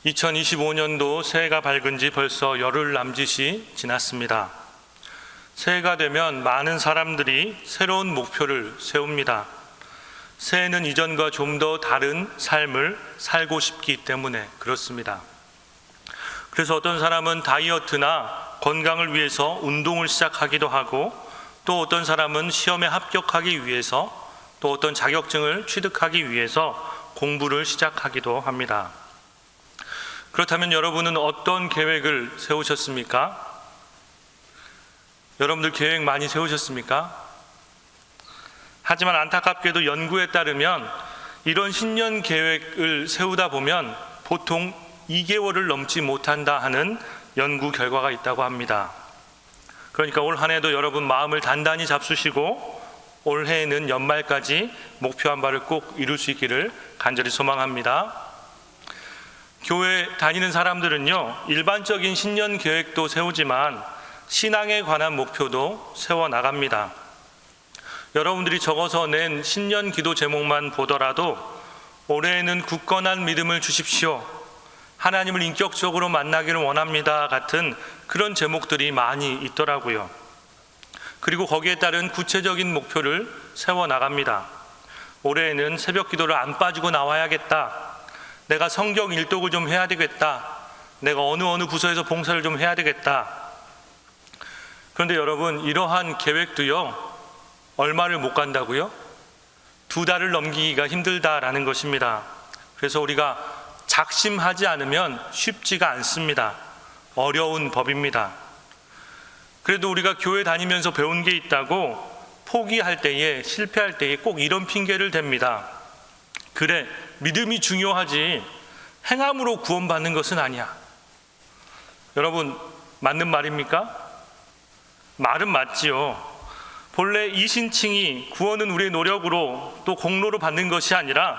2025년도 새해가 밝은 지 벌써 열흘 남짓이 지났습니다. 새해가 되면 많은 사람들이 새로운 목표를 세웁니다. 새해는 이전과 좀 더 다른 삶을 살고 싶기 때문에 그렇습니다. 그래서 어떤 사람은 다이어트나 건강을 위해서 운동을 시작하기도 하고, 또 어떤 사람은 시험에 합격하기 위해서, 또 어떤 자격증을 취득하기 위해서 공부를 시작하기도 합니다. 그렇다면 여러분은 어떤 계획을 세우셨습니까? 여러분들 계획 많이 세우셨습니까? 하지만 안타깝게도 연구에 따르면 이런 신년 계획을 세우다 보면 보통 2개월을 넘지 못한다 하는 연구 결과가 있다고 합니다. 그러니까 올 한 해도 여러분 마음을 단단히 잡수시고 올해에는 연말까지 목표한 바를 꼭 이룰 수 있기를 간절히 소망합니다. 교회 다니는 사람들은요, 일반적인 신년 계획도 세우지만 신앙에 관한 목표도 세워나갑니다. 여러분들이 적어서 낸 신년 기도 제목만 보더라도 올해에는 굳건한 믿음을 주십시오, 하나님을 인격적으로 만나기를 원합니다 같은 그런 제목들이 많이 있더라고요. 그리고 거기에 따른 구체적인 목표를 세워나갑니다. 올해에는 새벽 기도를 안 빠지고 나와야겠다, 내가 성경 일독을 좀 해야 되겠다, 내가 어느 부서에서 봉사를 좀 해야 되겠다. 그런데 여러분, 이러한 계획도요, 얼마를 못 간다고요? 2달을 넘기기가 힘들다라는 것입니다. 그래서 우리가 작심하지 않으면 쉽지가 않습니다. 어려운 법입니다. 그래도 우리가 교회 다니면서 배운 게 있다고 포기할 때에, 실패할 때에 꼭 이런 핑계를 댑니다. 그래, 믿음이 중요하지 행함으로 구원받는 것은 아니야. 여러분, 맞는 말입니까? 말은 맞지요. 본래 이신칭이 구원은 우리의 노력으로 또 공로로 받는 것이 아니라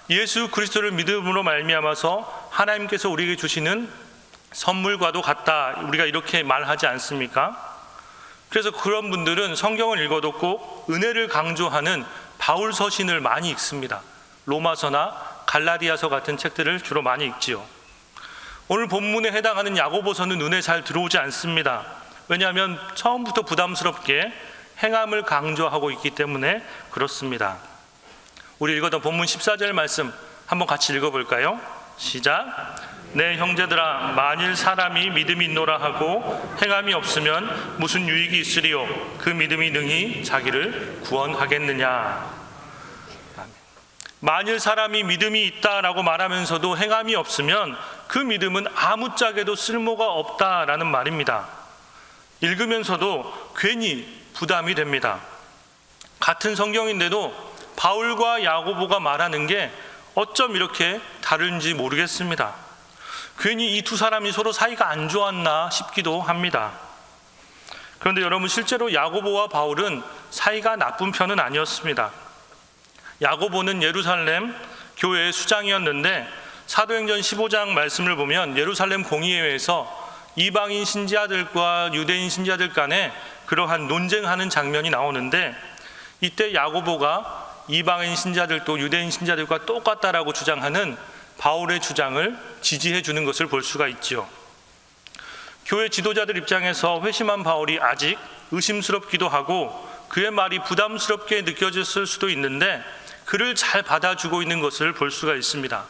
예수 그리스도를 믿음으로 말미암아서 하나님께서 우리에게 주시는 선물과도 같다, 우리가 이렇게 말하지 않습니까? 그래서 그런 분들은 성경을 읽어도 꼭 은혜를 강조하는 바울 서신을 많이 읽습니다. 로마서나 갈라디아서 같은 책들을 주로 많이 읽지요. 오늘 본문에 해당하는 야고보서는 눈에 잘 들어오지 않습니다. 왜냐하면 처음부터 부담스럽게 행함을 강조하고 있기 때문에 그렇습니다. 우리 읽었던 본문 14절 말씀 한번 같이 읽어볼까요? 시작. 내 형제들아, 만일 사람이 믿음이 있노라 하고 행함이 없으면 무슨 유익이 있으리요? 그 믿음이 능히 자기를 구원하겠느냐. 만일 사람이 믿음이 있다라고 말하면서도 행함이 없으면 그 믿음은 아무짝에도 쓸모가 없다라는 말입니다. 읽으면서도 괜히 부담이 됩니다. 같은 성경인데도 바울과 야고보가 말하는 게 어쩜 이렇게 다른지 모르겠습니다. 괜히 이 두 사람이 서로 사이가 안 좋았나 싶기도 합니다. 그런데 여러분, 실제로 야고보와 바울은 사이가 나쁜 편은 아니었습니다. 야고보는 예루살렘 교회의 수장이었는데 사도행전 15장 말씀을 보면 예루살렘 공의회에서 이방인 신자들과 유대인 신자들 간에 그러한 논쟁하는 장면이 나오는데, 이때 야고보가 이방인 신자들도 유대인 신자들과 똑같다라고 주장하는 바울의 주장을 지지해 주는 것을 볼 수가 있죠. 교회 지도자들 입장에서 회심한 바울이 아직 의심스럽기도 하고 그의 말이 부담스럽게 느껴졌을 수도 있는데 그를 잘 받아주고 있는 것을 볼 수가 있습니다.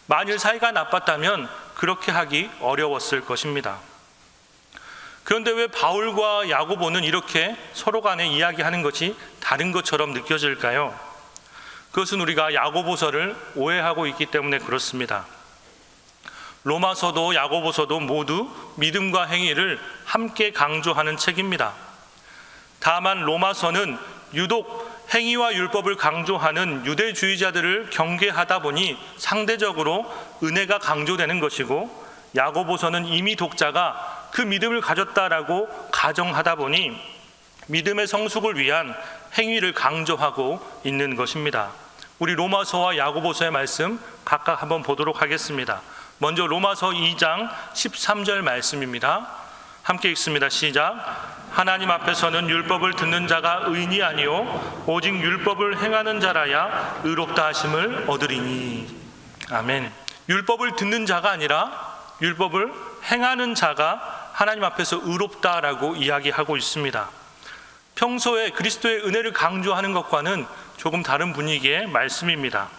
만일 사이가 나빴다면 그렇게 하기 어려웠을 것입니다. 그런데 왜 바울과 야고보는 이렇게 서로 간에 이야기하는 것이 다른 것처럼 느껴질까요? 그것은 우리가 야고보서를 오해하고 있기 때문에 그렇습니다. 로마서도 야고보서도 모두 믿음과 행위를 함께 강조하는 책입니다. 다만 로마서는 유독 행위와 율법을 강조하는 유대주의자들을 경계하다 보니 상대적으로 은혜가 강조되는 것이고, 야고보서는 이미 독자가 그 믿음을 가졌다라고 가정하다 보니 믿음의 성숙을 위한 행위를 강조하고 있는 것입니다. 우리 로마서와 야고보서의 말씀 각각 한번 보도록 하겠습니다. 먼저 로마서 2장 13절 말씀입니다. 함께 읽습니다. 시작. 하나님 앞에서는 율법을 듣는 자가 의인이 아니요 오직 율법을 행하는 자라야 의롭다 하심을 얻으리니. 아멘. 율법을 듣는 자가 아니라 율법을 행하는 자가 하나님 앞에서 의롭다라고 이야기하고 있습니다. 평소에 그리스도의 은혜를 강조하는 것과는 조금 다른 분위기의 말씀입니다.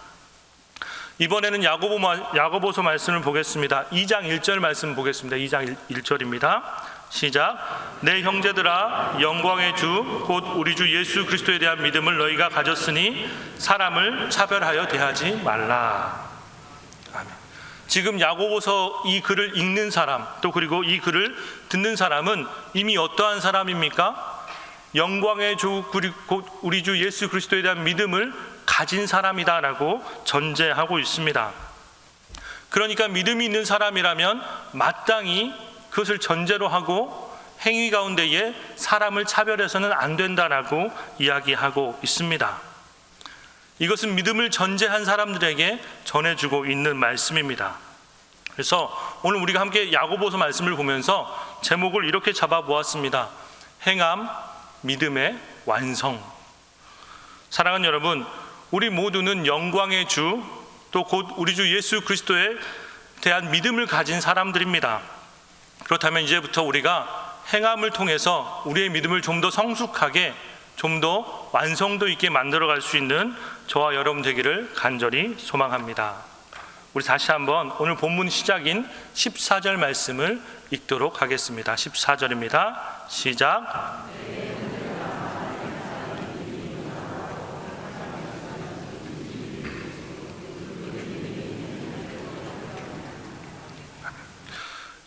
이번에는 야고보서 말씀을 보겠습니다. 2장 1절 말씀 보겠습니다. 2장 1절입니다. 시작. 내 형제들아, 영광의 주 곧 우리 주 예수 그리스도에 대한 믿음을 너희가 가졌으니 사람을 차별하여 대하지 말라. 아멘. 지금 야고보서 이 글을 읽는 사람, 또 그리고 이 글을 듣는 사람은 이미 어떠한 사람입니까? 영광의 주 곧 우리 주 예수 그리스도에 대한 믿음을 가진 사람이다라고 전제하고 있습니다. 그러니까 믿음이 있는 사람이라면 마땅히 그것을 전제로 하고 행위 가운데에 사람을 차별해서는 안 된다라고 이야기하고 있습니다. 이것은 믿음을 전제한 사람들에게 전해주고 있는 말씀입니다. 그래서 오늘 우리가 함께 야고보서 말씀을 보면서 제목을 이렇게 잡아보았습니다. 행함, 믿음의 완성. 사랑하는 여러분, 우리 모두는 영광의 주, 또 곧 우리 주 예수 그리스도에 대한 믿음을 가진 사람들입니다. 그렇다면 이제부터 우리가 행함을 통해서 우리의 믿음을 좀 더 성숙하게, 좀 더 완성도 있게 만들어갈 수 있는 저와 여러분 되기를 간절히 소망합니다. 우리 다시 한번 오늘 본문 시작인 14절 말씀을 읽도록 하겠습니다. 14절입니다. 시작.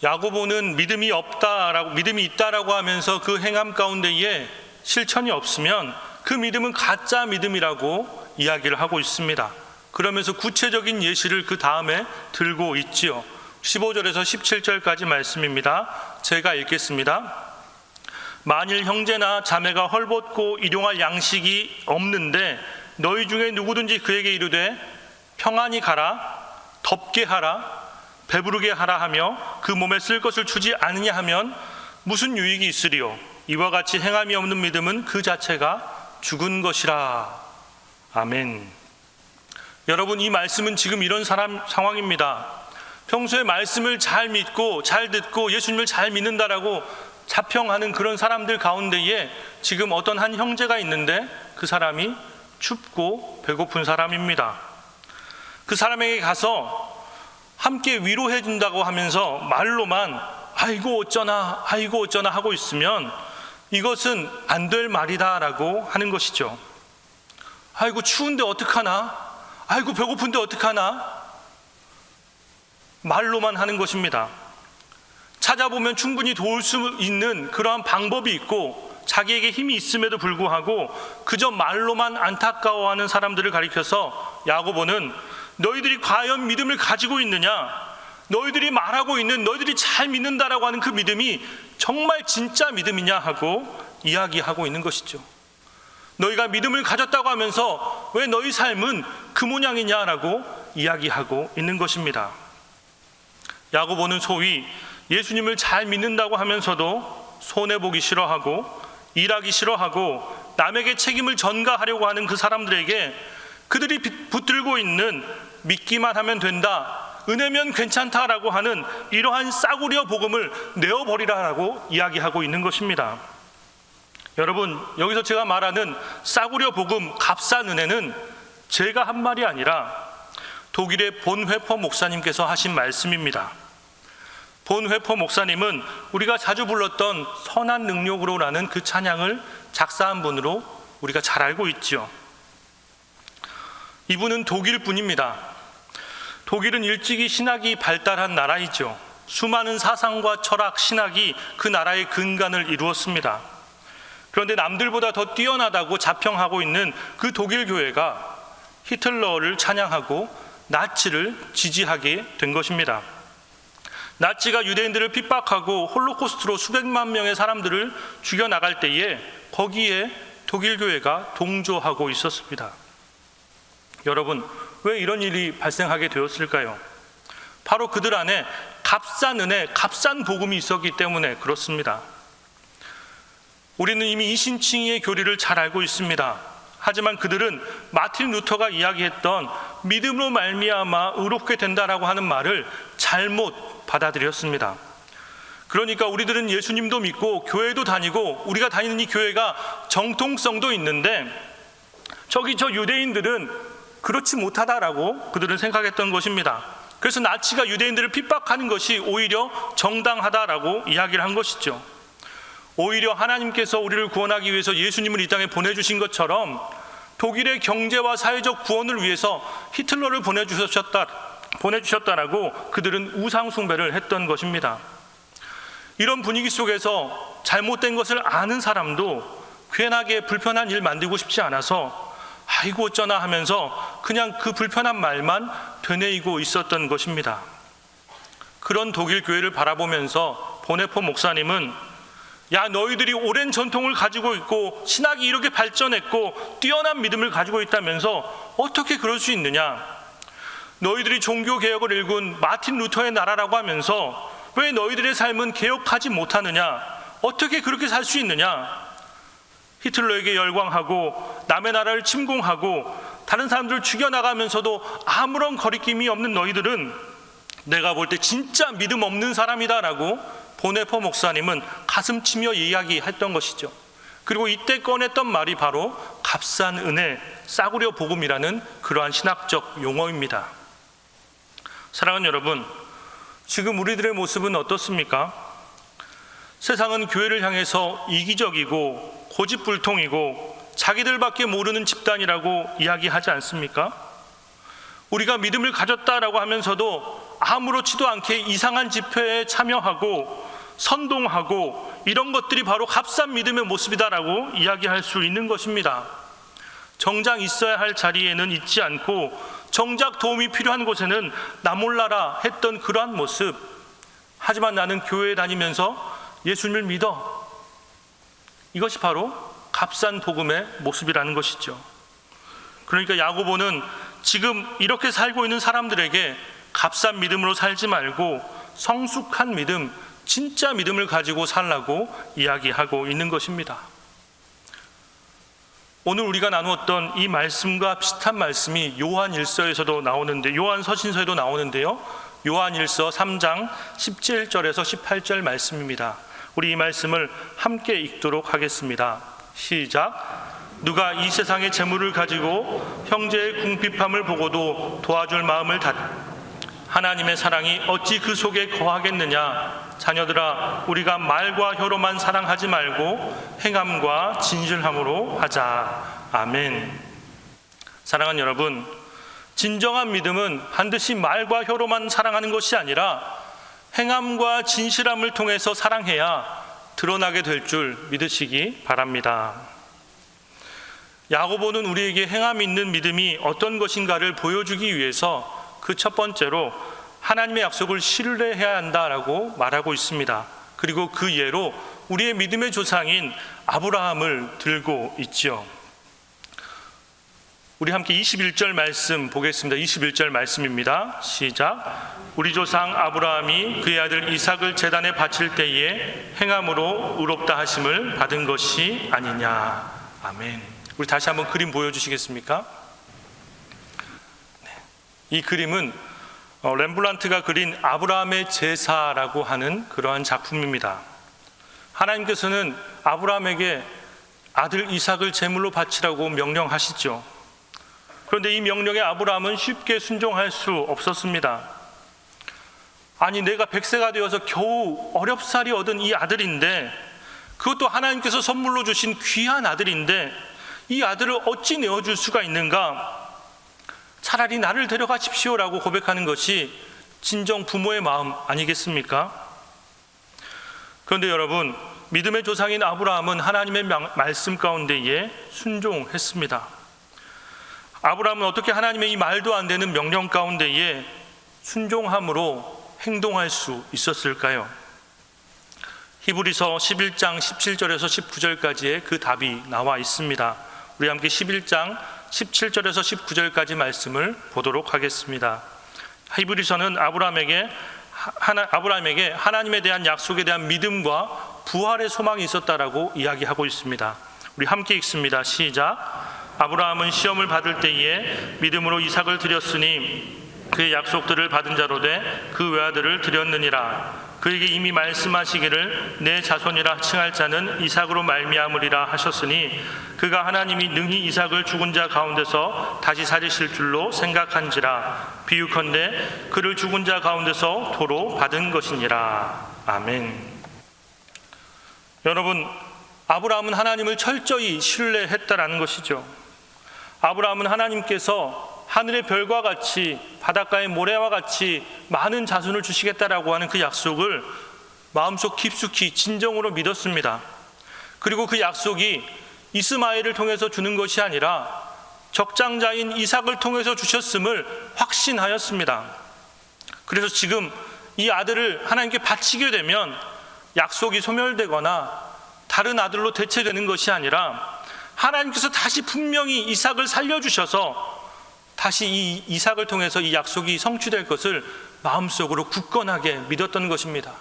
야고보는 믿음이 있다라고 하면서 그 행함 가운데에 실천이 없으면 그 믿음은 가짜 믿음이라고 이야기를 하고 있습니다. 그러면서 구체적인 예시를 그 다음에 들고 있지요. 15절에서 17절까지 말씀입니다. 제가 읽겠습니다. 만일 형제나 자매가 헐벗고 일용할 양식이 없는데 너희 중에 누구든지 그에게 이르되 평안히 가라, 덥게 하라, 배부르게 하라 하며 그 몸에 쓸 것을 주지 않으냐 하면 무슨 유익이 있으리요? 이와 같이 행함이 없는 믿음은 그 자체가 죽은 것이라. 아멘. 여러분, 이 말씀은 지금 이런 상황입니다. 평소에 말씀을 잘 믿고 잘 듣고 예수님을 잘 믿는다라고 자평하는 그런 사람들 가운데에 지금 어떤 한 형제가 있는데 그 사람이 춥고 배고픈 사람입니다. 그 사람에게 가서 함께 위로해 준다고 하면서 말로만 아이고 어쩌나 하고 있으면 이것은 안 될 말이다라고 하는 것이죠. 아이고 추운데 어떡하나, 아이고 배고픈데 어떡하나, 말로만 하는 것입니다. 찾아보면 충분히 도울 수 있는 그러한 방법이 있고 자기에게 힘이 있음에도 불구하고 그저 말로만 안타까워하는 사람들을 가리켜서 야고보는 너희들이 과연 믿음을 가지고 있느냐, 너희들이 말하고 있는, 너희들이 잘 믿는다라고 하는 그 믿음이 정말 진짜 믿음이냐 하고 이야기하고 있는 것이죠. 너희가 믿음을 가졌다고 하면서 왜 너희 삶은 그 모양이냐라고 이야기하고 있는 것입니다. 야고보는 소위 예수님을 잘 믿는다고 하면서도 손해보기 싫어하고 일하기 싫어하고 남에게 책임을 전가하려고 하는 그 사람들에게 그들이 붙들고 있는 믿기만 하면 된다, 은혜면 괜찮다라고 하는 이러한 싸구려 복음을 내어버리라라고 이야기하고 있는 것입니다. 여러분, 여기서 제가 말하는 싸구려 복음, 값싼 은혜는 제가 한 말이 아니라 독일의 본회퍼 목사님께서 하신 말씀입니다. 본회퍼 목사님은 우리가 자주 불렀던 선한 능력으로라는 그 찬양을 작사한 분으로 우리가 잘 알고 있지요. 이분은 독일 분입니다. 독일은 일찍이 신학이 발달한 나라이죠. 수많은 사상과 철학, 신학이 그 나라의 근간을 이루었습니다. 그런데 남들보다 더 뛰어나다고 자평하고 있는 그 독일 교회가 히틀러를 찬양하고 나치를 지지하게 된 것입니다. 나치가 유대인들을 핍박하고 홀로코스트로 수백만 명의 사람들을 죽여나갈 때에 거기에 독일 교회가 동조하고 있었습니다. 여러분, 왜 이런 일이 발생하게 되었을까요? 바로 그들 안에 값싼 은혜, 값싼 복음이 있었기 때문에 그렇습니다. 우리는 이미 이신칭의의 교리를 잘 알고 있습니다. 하지만 그들은 마틴 루터가 이야기했던 믿음으로 말미암아 의롭게 된다라고 하는 말을 잘못 받아들였습니다. 그러니까 우리들은 예수님도 믿고 교회도 다니고 우리가 다니는 이 교회가 정통성도 있는데 저 유대인들은 그렇지 못하다라고 그들은 생각했던 것입니다. 그래서 나치가 유대인들을 핍박하는 것이 오히려 정당하다라고 이야기를 한 것이죠. 오히려 하나님께서 우리를 구원하기 위해서 예수님을 이 땅에 보내주신 것처럼 독일의 경제와 사회적 구원을 위해서 히틀러를 보내주셨다라고 그들은 우상숭배를 했던 것입니다. 이런 분위기 속에서 잘못된 것을 아는 사람도 괜하게 불편한 일 만들고 싶지 않아서 아이고 어쩌나 하면서 그냥 그 불편한 말만 되뇌이고 있었던 것입니다. 그런 독일 교회를 바라보면서 보네포 목사님은 야, 너희들이 오랜 전통을 가지고 있고 신학이 이렇게 발전했고 뛰어난 믿음을 가지고 있다면서 어떻게 그럴 수 있느냐? 너희들이 종교개혁을 일군 마틴 루터의 나라라고 하면서 왜 너희들의 삶은 개혁하지 못하느냐? 어떻게 그렇게 살 수 있느냐? 히틀러에게 열광하고 남의 나라를 침공하고 다른 사람들을 죽여나가면서도 아무런 거리낌이 없는 너희들은 내가 볼 때 진짜 믿음 없는 사람이다라고 보네포 목사님은 가슴 치며 이야기했던 것이죠. 그리고 이때 꺼냈던 말이 바로 값싼 은혜, 싸구려 복음이라는 그러한 신학적 용어입니다. 사랑하는 여러분, 지금 우리들의 모습은 어떻습니까? 세상은 교회를 향해서 이기적이고 고집불통이고 자기들밖에 모르는 집단이라고 이야기하지 않습니까? 우리가 믿음을 가졌다라고 하면서도 아무렇지도 않게 이상한 집회에 참여하고 선동하고 이런 것들이 바로 값싼 믿음의 모습이다라고 이야기할 수 있는 것입니다. 정작 있어야 할 자리에는 있지 않고 정작 도움이 필요한 곳에는 나 몰라라 했던 그러한 모습. 하지만 나는 교회에 다니면서 예수님을 믿어. 이것이 바로 값싼 복음의 모습이라는 것이죠. 그러니까 야고보는 지금 이렇게 살고 있는 사람들에게 값싼 믿음으로 살지 말고 성숙한 믿음, 진짜 믿음을 가지고 살라고 이야기하고 있는 것입니다. 오늘 우리가 나누었던 이 말씀과 비슷한 말씀이 요한일서에서도 나오는데, 요한서신서에도 나오는데요. 요한일서 3장 17절에서 18절 말씀입니다. 우리 이 말씀을 함께 읽도록 하겠습니다. 시작. 누가 이 세상의 재물을 가지고 형제의 궁핍함을 보고도 도와줄 마음을 하나님의 사랑이 어찌 그 속에 거하겠느냐? 자녀들아, 우리가 말과 혀로만 사랑하지 말고 행함과 진실함으로 하자. 아멘. 사랑하는 여러분, 진정한 믿음은 반드시 말과 혀로만 사랑하는 것이 아니라 행함과 진실함을 통해서 사랑해야 드러나게 될 줄 믿으시기 바랍니다. 야고보는 우리에게 행함 있는 믿음이 어떤 것인가를 보여주기 위해서 그 첫 번째로 하나님의 약속을 신뢰해야 한다라고 말하고 있습니다. 그리고 그 예로 우리의 믿음의 조상인 아브라함을 들고 있죠. 우리 함께 21절 말씀 보겠습니다. 21절 말씀입니다. 시작. 우리 조상 아브라함이 그의 아들 이삭을 제단에 바칠 때에 행함으로 의롭다 하심을 받은 것이 아니냐. 아멘. 우리 다시 한번 그림 보여주시겠습니까? 이 그림은 렘블란트가 그린 아브라함의 제사라고 하는 그러한 작품입니다. 하나님께서는 아브라함에게 아들 이삭을 제물로 바치라고 명령하시죠. 그런데 이 명령에 아브라함은 쉽게 순종할 수 없었습니다. 아니, 내가 100세가 되어서 겨우 어렵사리 얻은 이 아들인데, 그것도 하나님께서 선물로 주신 귀한 아들인데 이 아들을 어찌 내어줄 수가 있는가? 차라리 나를 데려가십시오라고 고백하는 것이 진정 부모의 마음 아니겠습니까? 그런데 여러분, 믿음의 조상인 아브라함은 하나님의 말씀 가운데에 순종했습니다. 아브라함은 어떻게 하나님의 이 말도 안 되는 명령 가운데에 순종함으로 행동할 수 있었을까요? 히브리서 11장 17절에서 19절까지의 그 답이 나와 있습니다. 우리 함께 11장 17절에서 19절까지 말씀을 보도록 하겠습니다. 히브리서는 아브라함에게 하나님에 대한 약속에 대한 믿음과 부활의 소망이 있었다라고 이야기하고 있습니다. 우리 함께 읽습니다. 시작. 아브라함은 시험을 받을 때에 믿음으로 이삭을 드렸으니 그의 약속들을 받은 자로 돼 그 외아들을 드렸느니라. 그에게 이미 말씀하시기를 내 자손이라 칭할 자는 이삭으로 말미암으리라 하셨으니 그가 하나님이 능히 이삭을 죽은 자 가운데서 다시 살리실 줄로 생각한지라. 비유컨대 그를 죽은 자 가운데서 도로 받은 것이니라. 아멘. 여러분, 아브라함은 하나님을 철저히 신뢰했다라는 것이죠. 아브라함은 하나님께서 하늘의 별과 같이 바닷가의 모래와 같이 많은 자손을 주시겠다라고 하는 그 약속을 마음속 깊숙이 진정으로 믿었습니다. 그리고 그 약속이 이스마엘을 통해서 주는 것이 아니라 적장자인 이삭을 통해서 주셨음을 확신하였습니다. 그래서 지금 이 아들을 하나님께 바치게 되면 약속이 소멸되거나 다른 아들로 대체되는 것이 아니라 하나님께서 다시 분명히 이삭을 살려주셔서 다시 이 이삭을 통해서 이 약속이 성취될 것을 마음속으로 굳건하게 믿었던 것입니다.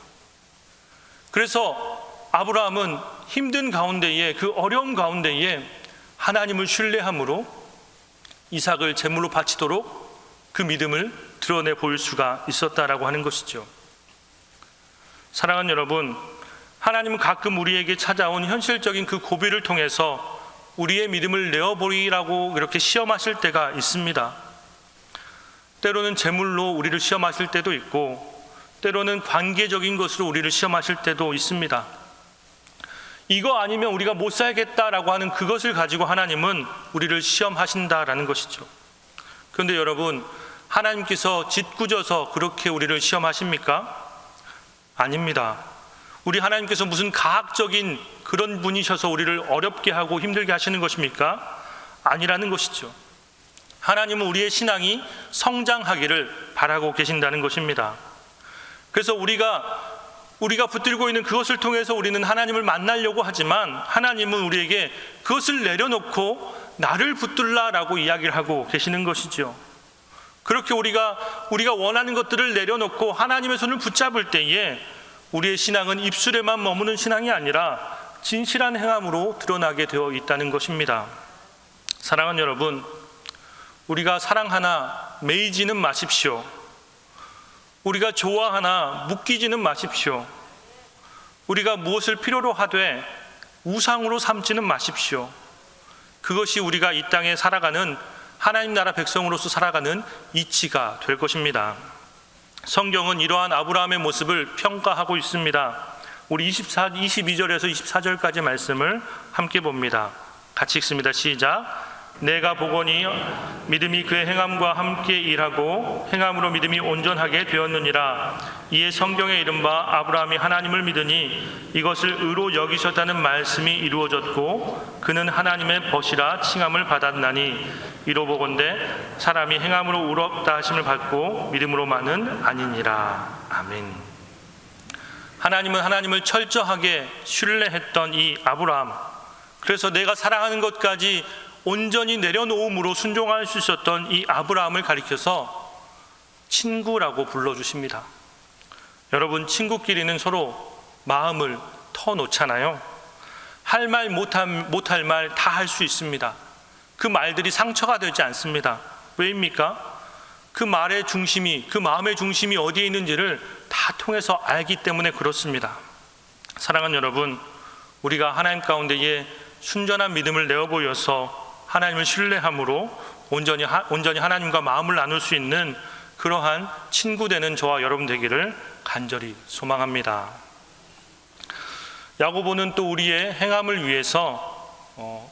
그래서 아브라함은 힘든 가운데에, 그 어려움 가운데에 하나님을 신뢰함으로 이삭을 제물로 바치도록 그 믿음을 드러내 보일 수가 있었다라고 하는 것이죠. 사랑하는 여러분, 하나님은 가끔 우리에게 찾아온 현실적인 그 고비를 통해서 우리의 믿음을 내어버리라고 이렇게 시험하실 때가 있습니다. 때로는 재물로 우리를 시험하실 때도 있고, 때로는 관계적인 것으로 우리를 시험하실 때도 있습니다. 이거 아니면 우리가 못 살겠다라고 하는 그것을 가지고 하나님은 우리를 시험하신다라는 것이죠. 그런데 여러분, 하나님께서 짓궂어서 그렇게 우리를 시험하십니까? 아닙니다. 우리 하나님께서 무슨 가학적인 그런 분이셔서 우리를 어렵게 하고 힘들게 하시는 것입니까? 아니라는 것이죠. 하나님은 우리의 신앙이 성장하기를 바라고 계신다는 것입니다. 그래서 우리가 붙들고 있는 그것을 통해서 우리는 하나님을 만나려고 하지만 하나님은 우리에게 그것을 내려놓고 나를 붙들라라고 이야기를 하고 계시는 것이죠. 그렇게 우리가 원하는 것들을 내려놓고 하나님의 손을 붙잡을 때에 우리의 신앙은 입술에만 머무는 신앙이 아니라 진실한 행함으로 드러나게 되어 있다는 것입니다. 사랑하는 여러분, 우리가 사랑하나 매이지는 마십시오. 우리가 좋아하나 묶이지는 마십시오. 우리가 무엇을 필요로 하되 우상으로 삼지는 마십시오. 그것이 우리가 이 땅에 살아가는 하나님 나라 백성으로서 살아가는 이치가 될 것입니다. 성경은 이러한 아브라함의 모습을 평가하고 있습니다. 우리 22절에서 24절까지 말씀을 함께 봅니다. 같이 읽습니다. 시작. 내가 보거니 믿음이 그의 행함과 함께 일하고 행함으로 믿음이 온전하게 되었느니라. 이에 성경에 이른 바 아브라함이 하나님을 믿으니 이것을 의로 여기셨다는 말씀이 이루어졌고 그는 하나님의 벗이라 칭함을 받았나니 이로 보건대 사람이 행함으로 의롭다 하심을 받고 믿음으로만은 아니니라. 아멘. 하나님은 하나님을 철저하게 신뢰했던 이 아브라함, 그래서 내가 사랑하는 것까지 온전히 내려놓음으로 순종할 수 있었던 이 아브라함을 가리켜서 친구라고 불러주십니다. 여러분, 친구끼리는 서로 마음을 터놓잖아요. 할 말 못할 말 다 할 수 있습니다. 그 말들이 상처가 되지 않습니다. 왜입니까? 그 말의 중심이, 그 마음의 중심이 어디에 있는지를 다 통해서 알기 때문에 그렇습니다. 사랑하는 여러분, 우리가 하나님 가운데에 순전한 믿음을 내어보여서 하나님을 신뢰함으로 온전히 하나님과 마음을 나눌 수 있는 그러한 친구 되는 저와 여러분 되기를 간절히 소망합니다. 야고보는 또 우리의 행함을 위해서,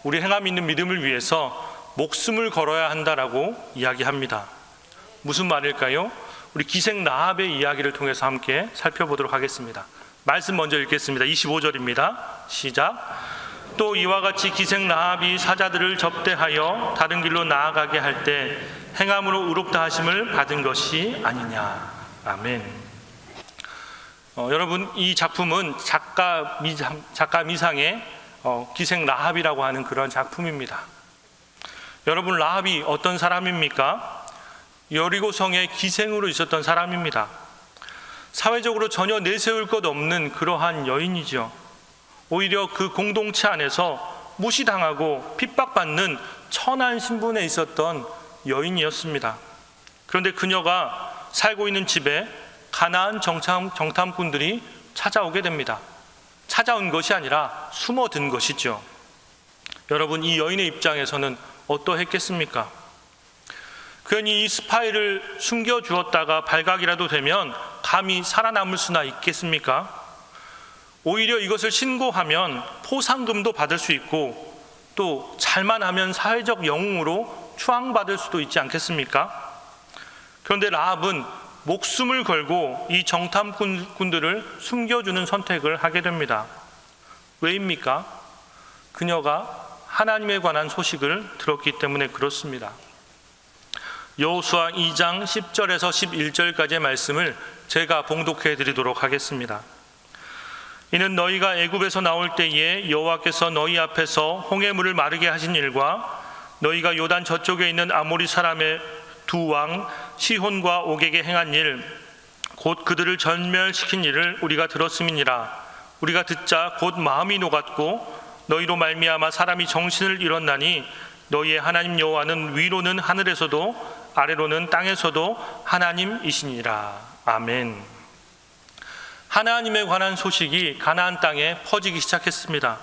우리 행함 있는 믿음을 위해서 목숨을 걸어야 한다라고 이야기합니다. 무슨 말일까요? 우리 기생 라합의 이야기를 통해서 함께 살펴보도록 하겠습니다. 말씀 먼저 읽겠습니다. 25절입니다. 시작. 또 이와 같이 기생 라합이 사자들을 접대하여 다른 길로 나아가게 할 때 행함으로 의롭다 하심을 받은 것이 아니냐. 아멘. 여러분, 이 작품은 작가 미상의 기생 라합이라고 하는 그런 작품입니다. 여러분, 라합이 어떤 사람입니까? 여리고성의 기생으로 있었던 사람입니다. 사회적으로 전혀 내세울 것 없는 그러한 여인이죠. 오히려 그 공동체 안에서 무시당하고 핍박받는 천한 신분에 있었던 여인이었습니다. 그런데 그녀가 살고 있는 집에 가나안 정탐꾼들이 찾아오게 됩니다. 찾아온 것이 아니라 숨어든 것이죠. 여러분, 이 여인의 입장에서는 어떠했겠습니까? 괜히 이 스파이를 숨겨주었다가 발각이라도 되면 감히 살아남을 수나 있겠습니까? 오히려 이것을 신고하면 포상금도 받을 수 있고 또 잘만 하면 사회적 영웅으로 추앙받을 수도 있지 않겠습니까? 그런데 라합은 목숨을 걸고 이 정탐꾼들을 숨겨주는 선택을 하게 됩니다. 왜입니까? 그녀가 하나님에 관한 소식을 들었기 때문에 그렇습니다. 여호수아 2장 10절에서 11절까지의 말씀을 제가 봉독해 드리도록 하겠습니다. 이는 너희가 애굽에서 나올 때에 여호와께서 너희 앞에서 홍해물을 마르게 하신 일과 너희가 요단 저쪽에 있는 아모리 사람의 두 왕 시혼과 옥에게 행한 일, 곧 그들을 전멸시킨 일을 우리가 들었음이니라. 우리가 듣자 곧 마음이 녹았고 너희로 말미암아 사람이 정신을 잃었나니 너희의 하나님 여호와는 위로는 하늘에서도 아래로는 땅에서도 하나님이시니라. 아멘. 하나님에 관한 소식이 가나안 땅에 퍼지기 시작했습니다.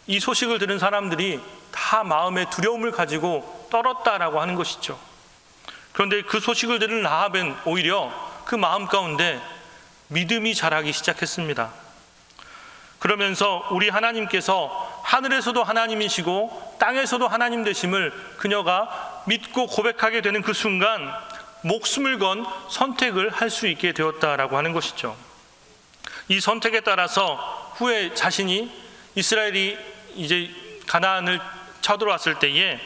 이 소식을 들은 사람들이 다 마음에 두려움을 가지고 떨었다라고 하는 것이죠. 그런데 그 소식을 들은 라합은 오히려 그 마음 가운데 믿음이 자라기 시작했습니다. 그러면서 우리 하나님께서 하늘에서도 하나님이시고 땅에서도 하나님 되심을 그녀가 믿고 고백하게 되는 그 순간 목숨을 건 선택을 할 수 있게 되었다라고 하는 것이죠. 이 선택에 따라서 후에 자신이 이스라엘이 이제 가나안을 쳐들어왔을 때에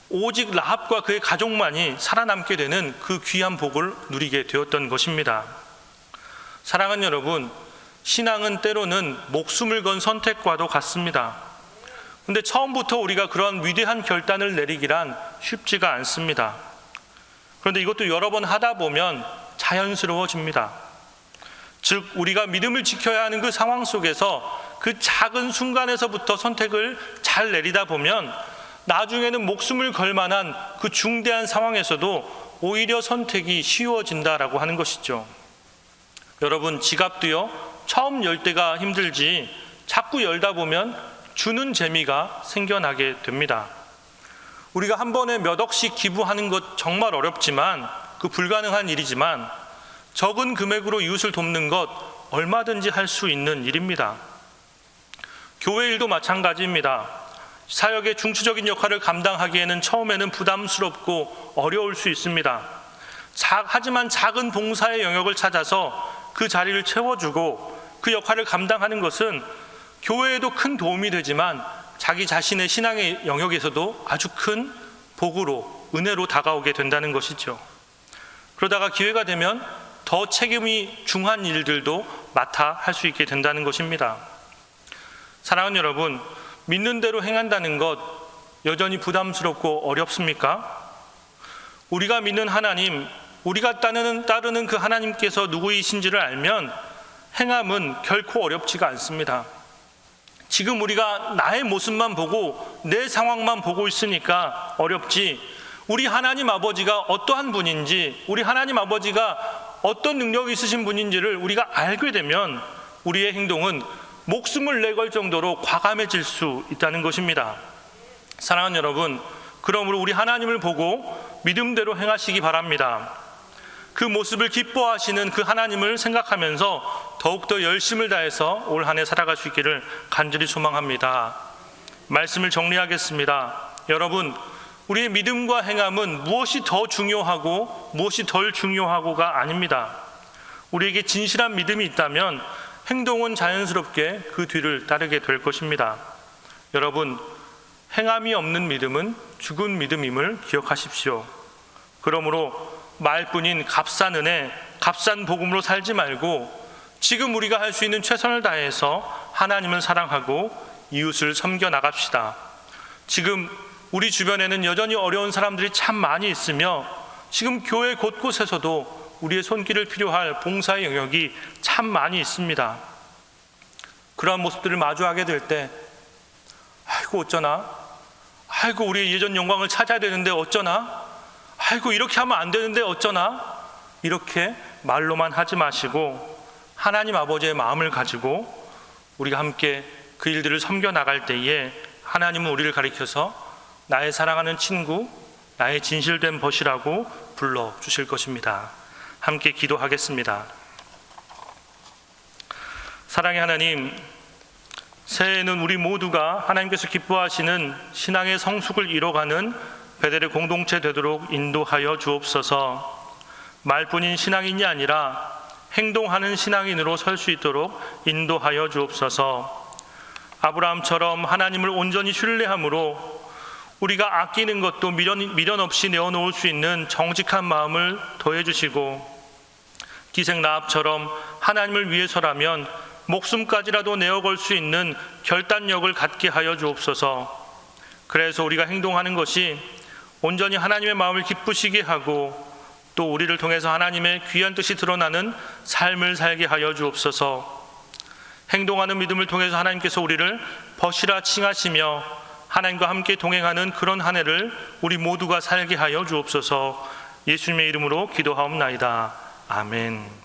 오직 라합과 그의 가족만이 살아남게 되는 그 귀한 복을 누리게 되었던 것입니다. 사랑하는 여러분, 신앙은 때로는 목숨을 건 선택과도 같습니다. 그런데 처음부터 우리가 그런 위대한 결단을 내리기란 쉽지가 않습니다. 그런데 이것도 여러 번 하다 보면 자연스러워집니다. 즉, 우리가 믿음을 지켜야 하는 그 상황 속에서 그 작은 순간에서부터 선택을 잘 내리다 보면 나중에는 목숨을 걸 만한 그 중대한 상황에서도 오히려 선택이 쉬워진다라고 하는 것이죠. 여러분, 지갑도요, 처음 열 때가 힘들지 자꾸 열다 보면 주는 재미가 생겨나게 됩니다. 우리가 한 번에 몇 억씩 기부하는 것 정말 어렵지만, 그 불가능한 일이지만 적은 금액으로 이웃을 돕는 것 얼마든지 할 수 있는 일입니다. 교회 일도 마찬가지입니다. 사역의 중추적인 역할을 감당하기에는 처음에는 부담스럽고 어려울 수 있습니다. 하지만 작은 봉사의 영역을 찾아서 그 자리를 채워주고 그 역할을 감당하는 것은 교회에도 큰 도움이 되지만 자기 자신의 신앙의 영역에서도 아주 큰 복으로, 은혜로 다가오게 된다는 것이죠. 그러다가 기회가 되면 더 책임이 중한 일들도 맡아 할 수 있게 된다는 것입니다. 사랑하는 여러분, 믿는 대로 행한다는 것 여전히 부담스럽고 어렵습니까? 우리가 믿는 하나님, 우리가 따르는 그 하나님께서 누구이신지를 알면 행함은 결코 어렵지가 않습니다. 지금 우리가 나의 모습만 보고 내 상황만 보고 있으니까 어렵지, 우리 하나님 아버지가 어떠한 분인지, 우리 하나님 아버지가 어떤 능력이 있으신 분인지를 우리가 알게 되면 우리의 행동은 목숨을 내걸 정도로 과감해질 수 있다는 것입니다. 사랑하는 여러분, 그러므로 우리 하나님을 보고 믿음대로 행하시기 바랍니다. 그 모습을 기뻐하시는 그 하나님을 생각하면서 더욱더 열심을 다해서 올 한 해 살아갈 수 있기를 간절히 소망합니다. 말씀을 정리하겠습니다. 여러분, 우리의 믿음과 행함은 무엇이 더 중요하고 무엇이 덜 중요하고가 아닙니다. 우리에게 진실한 믿음이 있다면 행동은 자연스럽게 그 뒤를 따르게 될 것입니다. 여러분, 행함이 없는 믿음은 죽은 믿음임을 기억하십시오. 그러므로 말뿐인 값싼 은혜, 값싼 복음으로 살지 말고 지금 우리가 할 수 있는 최선을 다해서 하나님을 사랑하고 이웃을 섬겨 나갑시다. 지금 우리 주변에는 여전히 어려운 사람들이 참 많이 있으며 지금 교회 곳곳에서도 우리의 손길을 필요할 봉사의 영역이 참 많이 있습니다. 그러한 모습들을 마주하게 될 때 아이고 어쩌나? 아이고 우리의 예전 영광을 찾아야 되는데 어쩌나? 아이고 이렇게 하면 안 되는데 어쩌나? 이렇게 말로만 하지 마시고 하나님 아버지의 마음을 가지고 우리가 함께 그 일들을 섬겨 나갈 때에 하나님은 우리를 가리켜서 나의 사랑하는 친구, 나의 진실된 벗이라고 불러주실 것입니다. 함께 기도하겠습니다. 사랑의 하나님, 새해에는 우리 모두가 하나님께서 기뻐하시는 신앙의 성숙을 이뤄가는 베델의 공동체 되도록 인도하여 주옵소서. 말뿐인 신앙인이 아니라 행동하는 신앙인으로 설 수 있도록 인도하여 주옵소서. 아브라함처럼 하나님을 온전히 신뢰함으로 우리가 아끼는 것도 미련 없이 내어놓을 수 있는 정직한 마음을 더해주시고, 기생 라합처럼 하나님을 위해서라면 목숨까지라도 내어걸 수 있는 결단력을 갖게 하여 주옵소서. 그래서 우리가 행동하는 것이 온전히 하나님의 마음을 기쁘시게 하고 또 우리를 통해서 하나님의 귀한 뜻이 드러나는 삶을 살게 하여 주옵소서. 행동하는 믿음을 통해서 하나님께서 우리를 벗이라 칭하시며 하나님과 함께 동행하는 그런 한 해를 우리 모두가 살게 하여 주옵소서. 예수님의 이름으로 기도하옵나이다. 아멘.